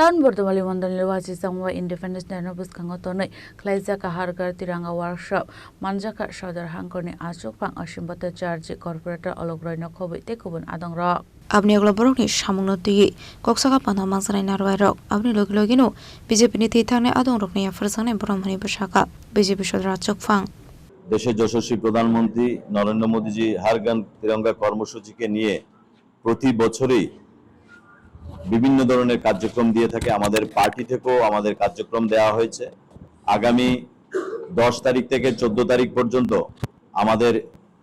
Taun Bordomali Mondonil Waji Sangwa Independence Day no Buskango Tonoi Klaizaka Hargar Tiranga Workshop Manjaka Shodar Hankoni Achuk Pang Ashimbata Charge Corporator Ologroy no Kobe Tekubun Adong Rock. Abni ogloborokni samungnotiyi koksaka panha mangsanai narwairok abni logilogino BJP ni tithane adong rokni afarsane brahmani bashaka BJP shodra chokfang দেশের যশস্বী প্রধানমন্ত্রী নরেন্দ্র মোদীজি হর ঘর তিরঙ্গা কর্মসূচিকে নিয়ে প্রতি বছরই বিভিন্ন ধরনের কার্যক্রম দিয়ে থাকে। আমাদের পার্টি থেকেও আমাদের কার্যক্রম দেওয়া হয়েছে। আগামী 10 তারিখ থেকে 14 তারিখ পর্যন্ত আমাদের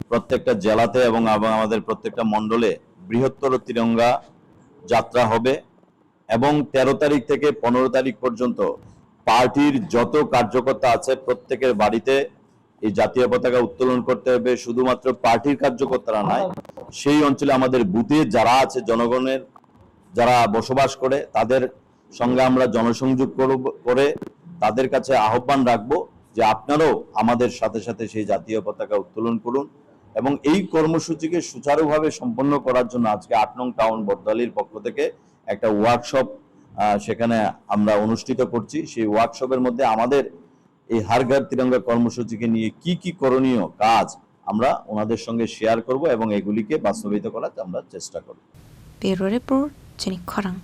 প্রত্যেকটা জেলাতে এবং আমাদের প্রত্যেকটা মণ্ডলে বৃহত্তর তিরঙ্গা যাত্রা হবে এবং 13 তারিখ থেকে 15 তারিখ পর্যন্ত পার্টির যত কার্যকর্তা আছে প্রত্যেকের বাড়িতে এই জাতীয় পতাকা উত্তোলন করতে হবে। শুধুমাত্র পার্টির কার্যকর্তারা নয়, সেই অঞ্চলে আমাদের বুথে যারা আছে জনগণের যারা বসবাস করে তাদের সঙ্গে আমরা জনসংযোগ করে তাদের কাছে আহ্বান রাখবো যে আপনারাও আমাদের সাথে সাথে সেই জাতীয় পতাকা উত্তোলন করুন এবং এই কর্মসূচিকে সুচারুভাবে সম্পন্ন করার জন্য আজকে 8 নং টাউন বর্দালির পক্ষ থেকে একটা ওয়ার্কশপ সেখানে আমরা অনুষ্ঠিত করছি। সেই ওয়ার্কশপের মধ্যে আমাদের এই হর ঘর তিরঙ্গা কর্মসূচিকে নিয়ে কি কি করণীয় কাজ আমরা ওনাদের সঙ্গে শেয়ার করব এবং এগুলিকে বাস্তবায়িত করার আমরা চেষ্টা করব। ব্যুরো রিপোর্ট চিনি খরাং।